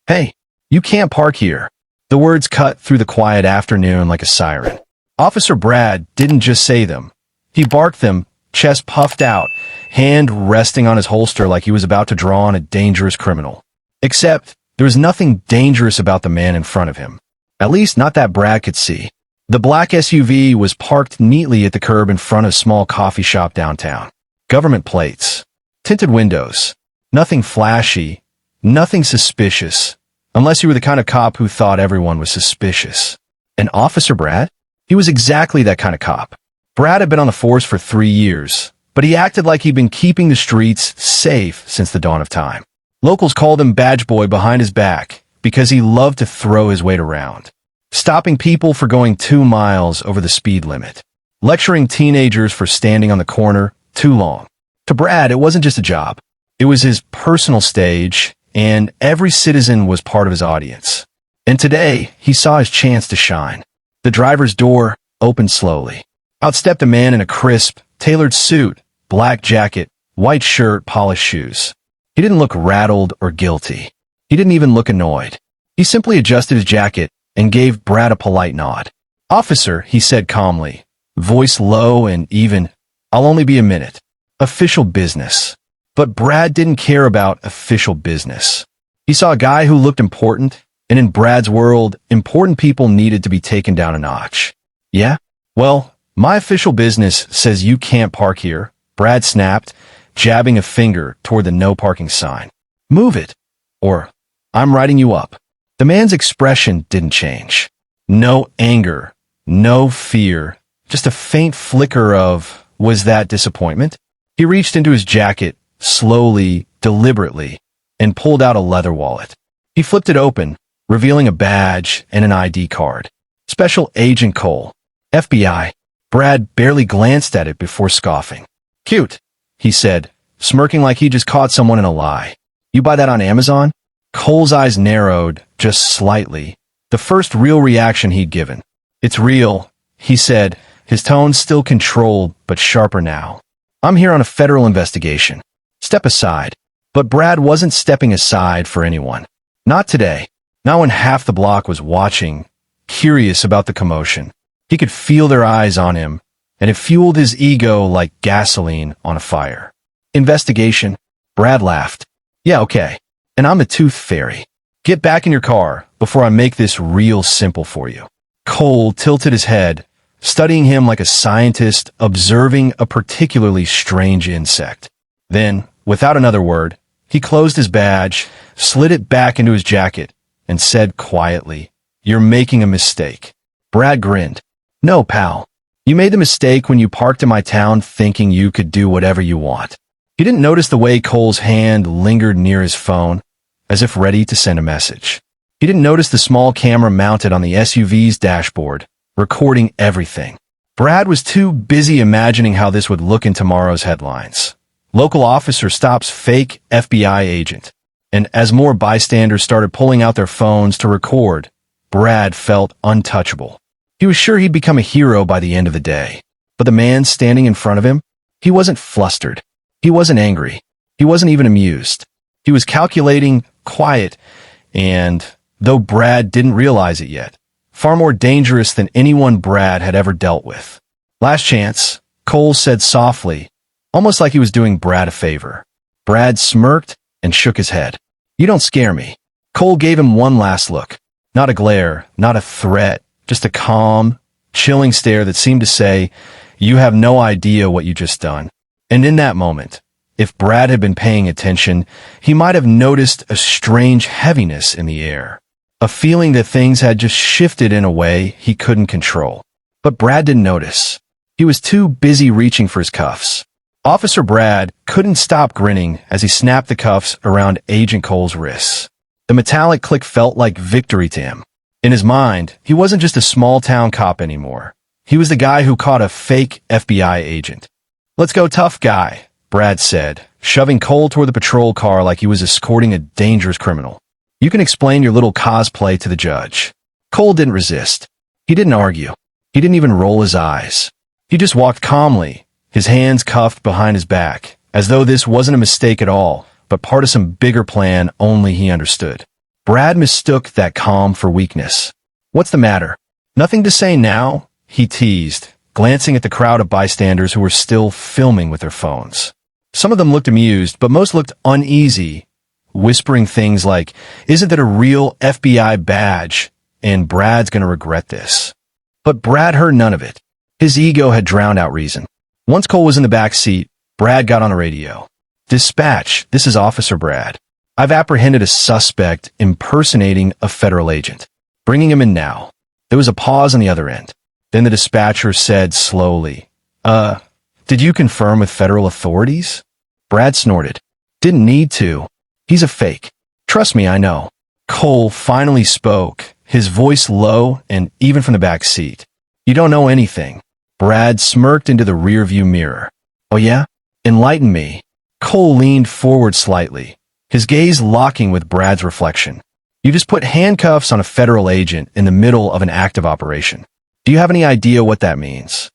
"Hey, you can't park here." The words cut through the quiet afternoon like a siren. Officer Brad didn't just say them. He barked them, chest puffed out, hand resting on his holster like he was about to draw on a dangerous criminal. Except, there was nothing dangerous about the man in front of him. At least not that Brad could see. The black SUV was parked neatly at the curb in front of a small coffee shop downtown. Government plates. Tinted windows. Nothing flashy. Nothing suspicious. Unless you were the kind of cop who thought everyone was suspicious. And Officer Brad? He was exactly that kind of cop. Brad had been on the force for 3 years, but he acted like he'd been keeping the streets safe since the dawn of time. Locals called him Badge Boy behind his back because he loved to throw his weight around, stopping people for going 2 miles over the speed limit, lecturing teenagers for standing on the corner too long. To Brad, it wasn't just a job. It was his personal stage, and every citizen was part of his audience. And today, he saw his chance to shine. The driver's door opened slowly. Out stepped a man in a crisp, tailored suit, black jacket, white shirt, polished shoes. He didn't look rattled or guilty. He didn't even look annoyed. He simply adjusted his jacket and gave Brad a polite nod. "Officer," he said calmly, voice low and even, "I'll only be a minute. Official business." But Brad didn't care about official business. He saw a guy who looked important, and in Brad's world, important people needed to be taken down a notch. "Yeah? Well, my official business says you can't park here," Brad snapped, jabbing a finger toward the no parking sign. "Move it, or I'm writing you up." The man's expression didn't change. No anger, no fear, just a faint flicker of, was that disappointment? He reached into his jacket, slowly, deliberately, and pulled out a leather wallet. He flipped it open, revealing a badge and an ID card. Special Agent Cole, FBI. Brad barely glanced at it before scoffing. "Cute," he said, smirking like he just caught someone in a lie. "You buy that on Amazon?" Cole's eyes narrowed, just slightly, the first real reaction he'd given. "It's real," he said, his tone still controlled but sharper now. "I'm here on a federal investigation. Step aside." But Brad wasn't stepping aside for anyone. Not today. Not when half the block was watching, curious about the commotion. He could feel their eyes on him, and it fueled his ego like gasoline on a fire. "Investigation?" Brad laughed. "Yeah, okay. And I'm the Tooth Fairy. Get back in your car before I make this real simple for you." Cole tilted his head, studying him like a scientist observing a particularly strange insect. Then, without another word, he closed his badge, slid it back into his jacket, and said quietly, "You're making a mistake." Brad grinned. "No, pal. You made the mistake when you parked in my town thinking you could do whatever you want." He didn't notice the way Cole's hand lingered near his phone, as if ready to send a message. He didn't notice the small camera mounted on the SUV's dashboard, recording everything. Brad was too busy imagining how this would look in tomorrow's headlines. Local officer stops fake FBI agent. And as more bystanders started pulling out their phones to record, Brad felt untouchable. He was sure he'd become a hero by the end of the day. But the man standing in front of him, he wasn't flustered. He wasn't angry. He wasn't even amused. He was calculating, quiet, and, though Brad didn't realize it yet, far more dangerous than anyone Brad had ever dealt with. "Last chance," Cole said softly, almost like he was doing Brad a favor. Brad smirked and shook his head. "You don't scare me." Cole gave him one last look. Not a glare, not a threat, just a calm, chilling stare that seemed to say, "You have no idea what you just done." And in that moment, if Brad had been paying attention, he might have noticed a strange heaviness in the air, a feeling that things had just shifted in a way he couldn't control. But Brad didn't notice. He was too busy reaching for his cuffs. Officer Brad couldn't stop grinning as he snapped the cuffs around Agent Cole's wrists. The metallic click felt like victory to him. In his mind, he wasn't just a small-town cop anymore. He was the guy who caught a fake FBI agent. "Let's go, tough guy," Brad said, shoving Cole toward the patrol car like he was escorting a dangerous criminal. "You can explain your little cosplay to the judge." Cole didn't resist. He didn't argue. He didn't even roll his eyes. He just walked calmly, his hands cuffed behind his back, as though this wasn't a mistake at all, but part of some bigger plan only he understood. Brad mistook that calm for weakness. "What's the matter?" "Nothing to say now," he teased, glancing at the crowd of bystanders who were still filming with their phones. Some of them looked amused, but most looked uneasy, whispering things like, "Isn't that a real FBI badge? And Brad's gonna regret this." But Brad heard none of it. His ego had drowned out reason. Once Cole was in the back seat, Brad got on the radio. "Dispatch, this is Officer Brad. I've apprehended a suspect impersonating a federal agent. Bringing him in now." There was a pause on the other end. Then the dispatcher said slowly, Did you confirm with federal authorities?" Brad snorted. "Didn't need to. He's a fake. Trust me, I know." Cole finally spoke, his voice low and even from the back seat. "You don't know anything." Brad smirked into the rearview mirror. "Oh yeah? Enlighten me." Cole leaned forward slightly, his gaze locking with Brad's reflection. "You just put handcuffs on a federal agent in the middle of an active operation. Do you have any idea what that means?"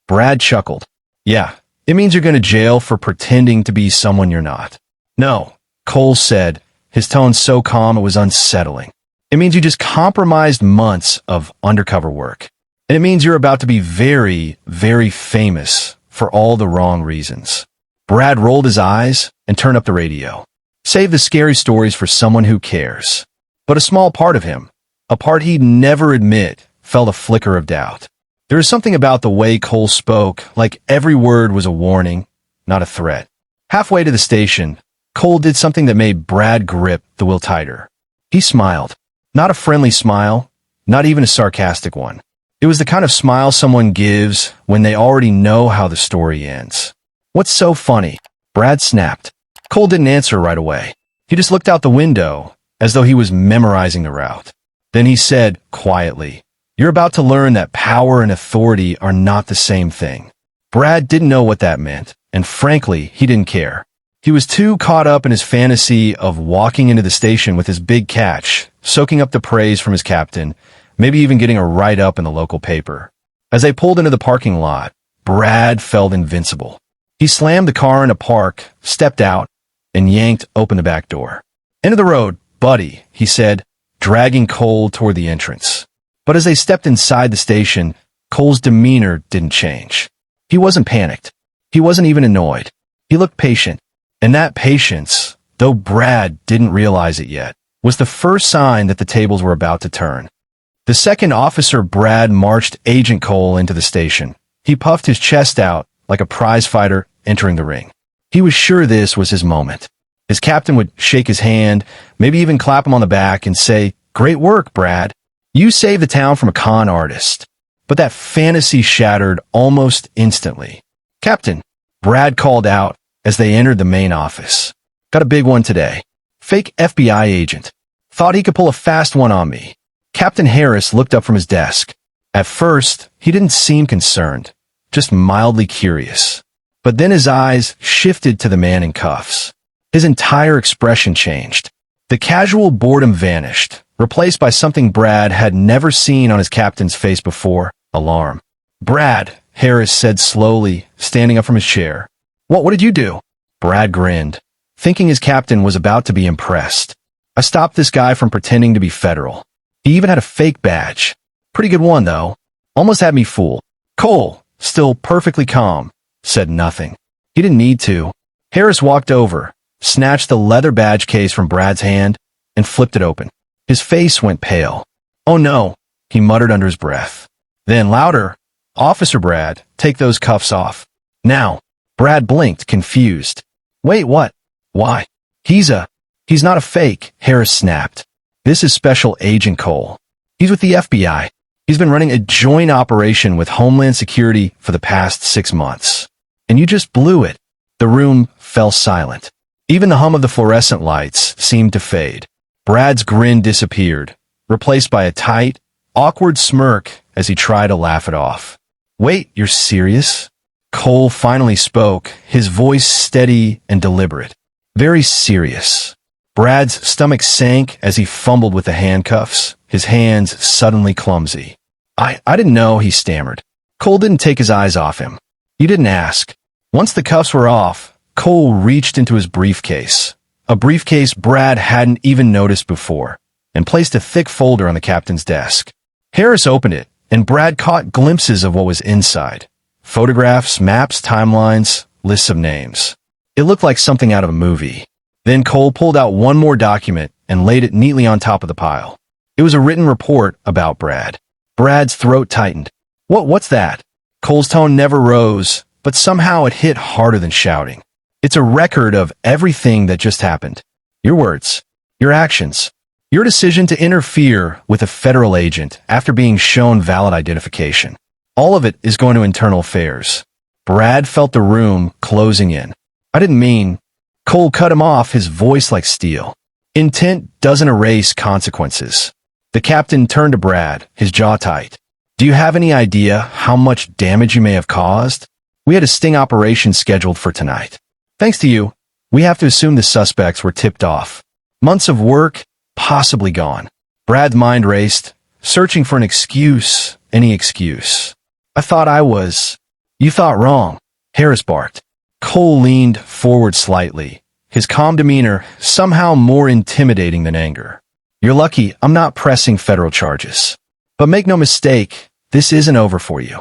Brad chuckled. "Yeah, it means you're going to jail for pretending to be someone you're not." "No," Cole said, his tone so calm it was unsettling. "It means you just compromised months of undercover work. And it means you're about to be very, very famous for all the wrong reasons." Brad rolled his eyes and turned up the radio. Save the scary stories for someone who cares. But a small part of him, a part he'd never admit, felt a flicker of doubt. There was something about the way Cole spoke, like every word was a warning, not a threat. Halfway to the station, Cole did something that made Brad grip the wheel tighter. He smiled. Not a friendly smile, not even a sarcastic one. It was the kind of smile someone gives when they already know how the story ends. "What's so funny?" Brad snapped. Cole didn't answer right away. He just looked out the window, as though he was memorizing the route. Then he said, quietly, "You're about to learn that power and authority are not the same thing." Brad didn't know what that meant, and frankly, he didn't care. He was too caught up in his fantasy of walking into the station with his big catch, soaking up the praise from his captain, maybe even getting a write-up in the local paper. As they pulled into the parking lot, Brad felt invincible. He slammed the car in a park, stepped out, and yanked open the back door. "End of the road, buddy," he said, dragging Cole toward the entrance. But as they stepped inside the station, Cole's demeanor didn't change. He wasn't panicked. He wasn't even annoyed. He looked patient. And that patience, though Brad didn't realize it yet, was the first sign that the tables were about to turn. The second Officer Brad marched Agent Cole into the station. He puffed his chest out like a prizefighter entering the ring. He was sure this was his moment. His captain would shake his hand, maybe even clap him on the back and say, "Great work, Brad. You saved the town from a con artist." But that fantasy shattered almost instantly. "Captain," Brad called out as they entered the main office. "Got a big one today. Fake FBI agent. Thought he could pull a fast one on me." Captain Harris looked up from his desk. At first, he didn't seem concerned, just mildly curious. But then his eyes shifted to the man in cuffs. His entire expression changed. The casual boredom vanished, replaced by something Brad had never seen on his captain's face before, alarm. "Brad," Harris said slowly, standing up from his chair. What did you do?" Brad grinned, thinking his captain was about to be impressed. "I stopped this guy from pretending to be federal. He even had a fake badge. Pretty good one, though. Almost had me fooled." Cole, still perfectly calm, said nothing. He didn't need to. Harris walked over, snatched the leather badge case from Brad's hand, and flipped it open. His face went pale. "Oh no," he muttered under his breath. Then louder, "Officer Brad, take those cuffs off. Now." Brad blinked, confused. "Wait, what? Why?" He's not a fake," Harris snapped. "This is Special Agent Cole. He's with the FBI. He's been running a joint operation with Homeland Security for the past 6 months. And you just blew it." The room fell silent. Even the hum of the fluorescent lights seemed to fade. Brad's grin disappeared, replaced by a tight, awkward smirk as he tried to laugh it off. "Wait, you're serious?" Cole finally spoke, his voice steady and deliberate. "Very serious." Brad's stomach sank as he fumbled with the handcuffs, his hands suddenly clumsy. I didn't know," he stammered. Cole didn't take his eyes off him. "You didn't ask." Once the cuffs were off, Cole reached into his briefcase, a briefcase Brad hadn't even noticed before. and placed a thick folder on the captain's desk. Harris opened it, and Brad caught glimpses of what was inside. Photographs, maps, timelines, lists of names. It looked like something out of a movie. Then Cole pulled out one more document and laid it neatly on top of the pile. It was a written report about Brad. Brad's throat tightened. What's that? Cole's tone never rose, but somehow it hit harder than shouting. It's a record of everything that just happened. Your words, your actions, your decision to interfere with a federal agent after being shown valid identification. All of it is going to internal affairs. Brad felt the room closing in. I didn't mean... Cole cut him off, his voice like steel. Intent doesn't erase consequences. The captain turned to Brad, his jaw tight. Do you have any idea how much damage you may have caused? We had a sting operation scheduled for tonight. Thanks to you, we have to assume the suspects were tipped off. Months of work, possibly gone. Brad's mind raced, searching for an excuse, any excuse. I thought I was... You thought wrong, Harris barked. Cole leaned forward slightly, his calm demeanor somehow more intimidating than anger. You're lucky I'm not pressing federal charges. But make no mistake, this isn't over for you.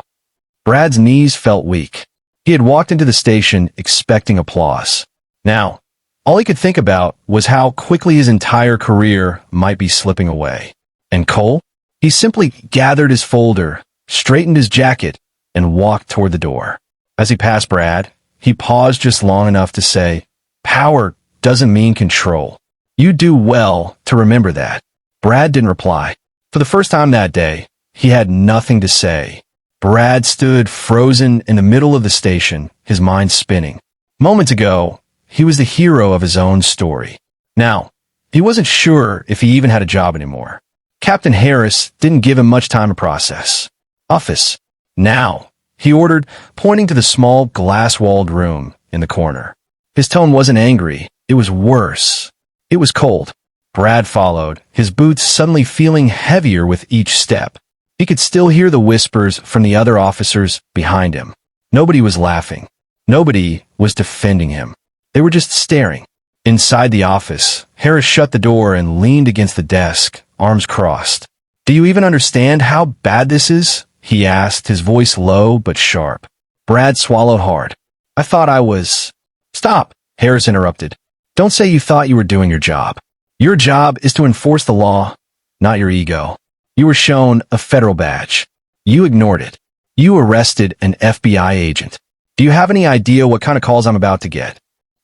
Brad's knees felt weak. He had walked into the station expecting applause. Now, all he could think about was how quickly his entire career might be slipping away. And Cole? He simply gathered his folder, straightened his jacket, and walked toward the door. As he passed Brad, he paused just long enough to say, "Power doesn't mean control. You do well to remember that." Brad didn't reply. For the first time that day, he had nothing to say. Brad stood frozen in the middle of the station, his mind spinning. Moments ago, he was the hero of his own story. Now, he wasn't sure if he even had a job anymore. Captain Harris didn't give him much time to process. "Office. Now," he ordered, pointing to the small glass-walled room in the corner. His tone wasn't angry. It was worse. It was cold. Brad followed, his boots suddenly feeling heavier with each step. He could still hear the whispers from the other officers behind him. Nobody was laughing. Nobody was defending him. They were just staring. Inside the office, Harris shut the door and leaned against the desk, arms crossed. "Do you even understand how bad this is?" he asked, his voice low but sharp. Brad swallowed hard. "I thought I was..." "Stop," Harris interrupted. "Don't say you thought you were doing your job. Your job is to enforce the law, not your ego. You were shown a federal badge. You ignored it. You arrested an FBI agent. Do you have any idea what kind of calls I'm about to get?"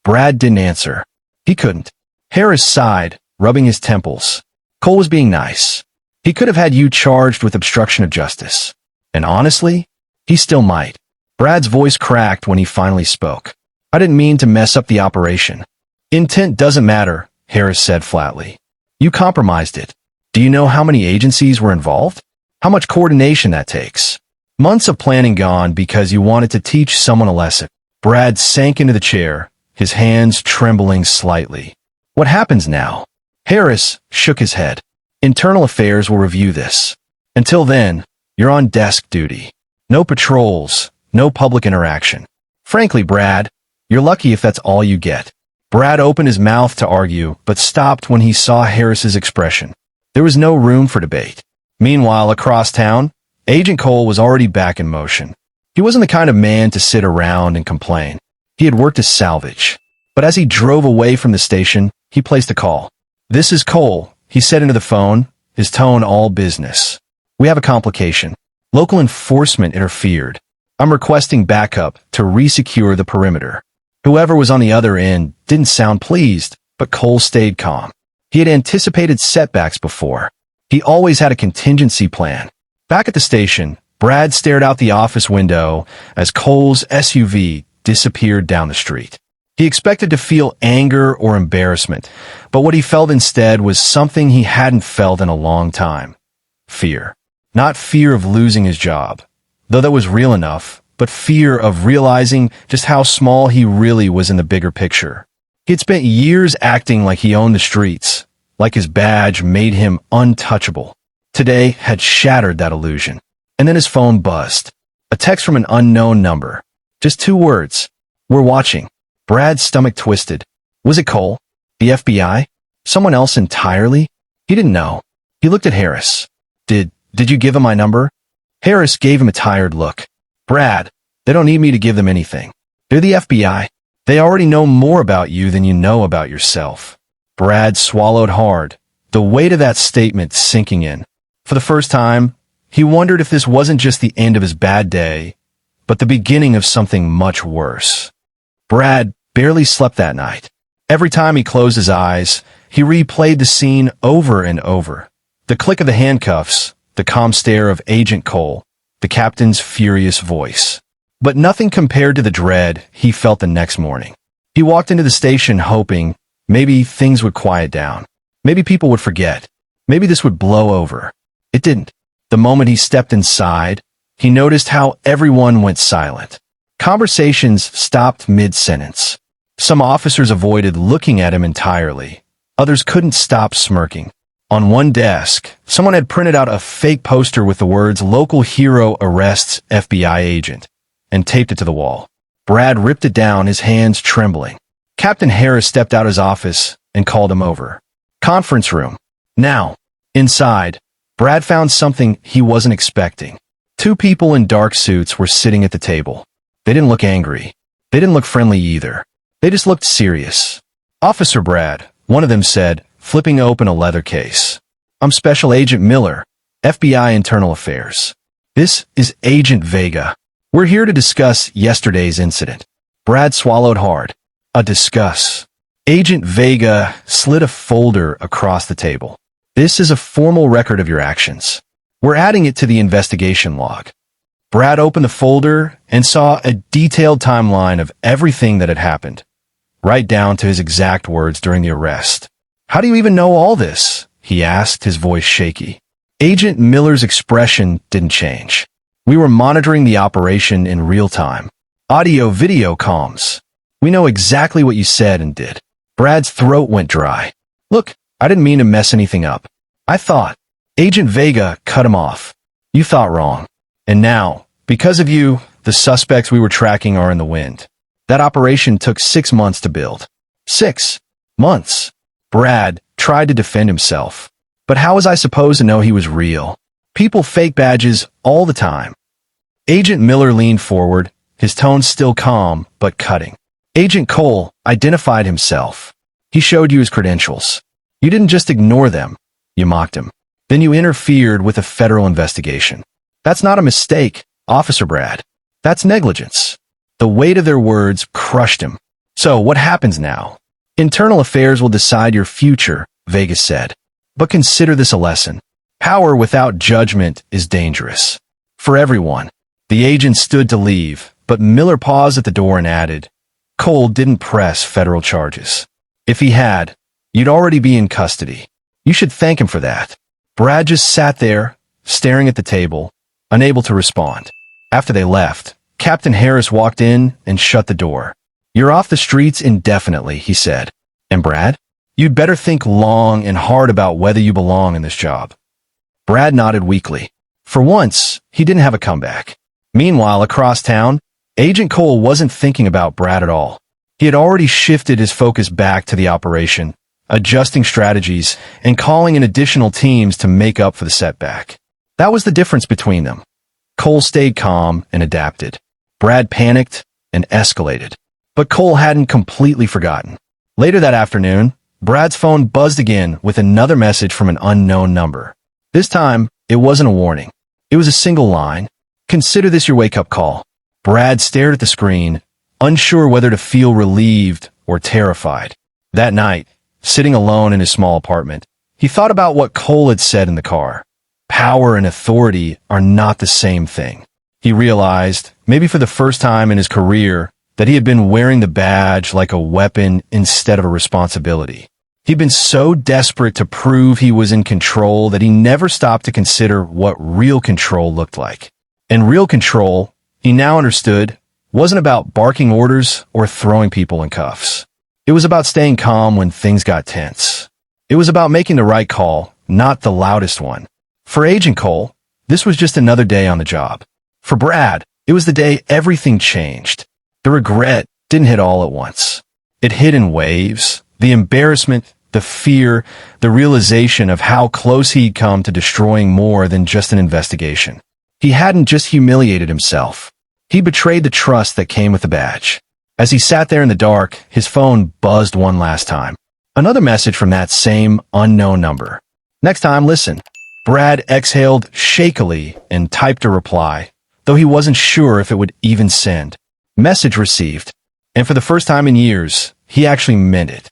Brad didn't answer. He couldn't. Harris sighed, rubbing his temples. Cole was being nice. He could have had you charged with obstruction of justice. And honestly, he still might. Brad's voice cracked when he finally spoke. "I didn't mean to mess up the operation." "Intent doesn't matter," Harris said flatly. "You compromised it. Do you know how many agencies were involved? How much coordination that takes? Months of planning gone because you wanted to teach someone a lesson." Brad sank into the chair, his hands trembling slightly. "What happens now?" Harris shook his head. "Internal affairs will review this. Until then, you're on desk duty. No patrols, no public interaction. Frankly, Brad, you're lucky if that's all you get." Brad opened his mouth to argue, but stopped when he saw Harris's expression. There was no room for debate. Meanwhile, across town, Agent Cole was already back in motion. He wasn't the kind of man to sit around and complain. He had worked as salvage. But as he drove away from the station, he placed a call. "This is Cole," he said into the phone, his tone all business. "We have a complication. Local enforcement interfered. I'm requesting backup to resecure the perimeter." Whoever was on the other end didn't sound pleased, but Cole stayed calm. He had anticipated setbacks before. He always had a contingency plan. Back at the station, Brad stared out the office window as Cole's SUV disappeared down the street. He expected to feel anger or embarrassment, but what he felt instead was something he hadn't felt in a long time. Fear. Not fear of losing his job, though that was real enough, but fear of realizing just how small he really was in the bigger picture. He had spent years acting like he owned the streets, like his badge made him untouchable. Today had shattered that illusion. And then his phone buzzed. A text from an unknown number. Just 2 words. "We're watching." Brad's stomach twisted. Was it Cole? The FBI? Someone else entirely? He didn't know. He looked at Harris. Did you give him my number? Harris gave him a tired look. Brad, they don't need me to give them anything. They're the FBI. They already know more about you than you know about yourself. Brad swallowed hard, the weight of that statement sinking in. For the first time, he wondered if this wasn't just the end of his bad day, but the beginning of something much worse. Brad barely slept that night. Every time he closed his eyes, he replayed the scene over and over. The click of the handcuffs, the calm stare of Agent Cole, the captain's furious voice. But nothing compared to the dread he felt the next morning. He walked into the station hoping maybe things would quiet down. Maybe people would forget. Maybe this would blow over. It didn't. The moment he stepped inside, he noticed how everyone went silent. Conversations stopped mid-sentence. Some officers avoided looking at him entirely. Others couldn't stop smirking. On one desk, someone had printed out a fake poster with the words "Local Hero Arrests FBI Agent" and taped it to the wall. Brad ripped it down, his hands trembling. Captain Harris stepped out of his office and called him over. Conference room. Now, inside, Brad found something he wasn't expecting. Two people in dark suits were sitting at the table. They didn't look angry. They didn't look friendly either. They just looked serious. "Officer Brad," one of them said, flipping open a leather case. "I'm Special Agent Miller, FBI Internal Affairs. This is Agent Vega. We're here to discuss yesterday's incident." Brad swallowed hard. A discuss. Agent Vega slid a folder across the table. "This is a formal record of your actions. We're adding it to the investigation log." Brad opened the folder and saw a detailed timeline of everything that had happened, right down to his exact words during the arrest. "How do you even know all this?" he asked, his voice shaky. Agent Miller's expression didn't change. "We were monitoring the operation in real time. Audio-video comms. We know exactly what you said and did." Brad's throat went dry. "Look, I didn't mean to mess anything up. I thought." Agent Vega cut him off. "You thought wrong. And now, because of you, the suspects we were tracking are in the wind. That operation took 6 months to build." 6 months? Brad tried to defend himself. "But how was I supposed to know he was real? People fake badges all the time." Agent Miller leaned forward, his tone still calm but cutting. "Agent Cole identified himself. He showed you his credentials. You didn't just ignore them. You mocked him. Then you interfered with a federal investigation. That's not a mistake, Officer Brad. That's negligence." The weight of their words crushed him. "So what happens now?" "Internal Affairs will decide your future," Vegas said. "But consider this a lesson. Power without judgment is dangerous. For everyone." The agent stood to leave, but Miller paused at the door and added, "Cole didn't press federal charges. If he had, you'd already be in custody. You should thank him for that." Brad just sat there, staring at the table, unable to respond. After they left, Captain Harris walked in and shut the door. "You're off the streets indefinitely," he said. "And Brad, you'd better think long and hard about whether you belong in this job." Brad nodded weakly. For once, he didn't have a comeback. Meanwhile, across town, Agent Cole wasn't thinking about Brad at all. He had already shifted his focus back to the operation, adjusting strategies and calling in additional teams to make up for the setback. That was the difference between them. Cole stayed calm and adapted. Brad panicked and escalated. But Cole hadn't completely forgotten. Later that afternoon, Brad's phone buzzed again with another message from an unknown number. This time, it wasn't a warning. It was a single line. "Consider this your wake-up call." Brad stared at the screen, unsure whether to feel relieved or terrified. That night, sitting alone in his small apartment, he thought about what Cole had said in the car. Power and authority are not the same thing. He realized, maybe for the first time in his career, that he had been wearing the badge like a weapon instead of a responsibility. He'd been so desperate to prove he was in control that he never stopped to consider what real control looked like. And real control, he now understood, wasn't about barking orders or throwing people in cuffs. It was about staying calm when things got tense. It was about making the right call, not the loudest one. For Agent Cole, this was just another day on the job. For Brad, it was the day everything changed. The regret didn't hit all at once. It hit in waves, the embarrassment, The fear, the realization of how close he'd come to destroying more than just an investigation. He hadn't just humiliated himself. He betrayed the trust that came with the badge. As he sat there in the dark, his phone buzzed one last time. Another message from that same unknown number. Next time, listen. Brad exhaled shakily and typed a reply, though he wasn't sure if it would even send. Message received. And for the first time in years, he actually meant it.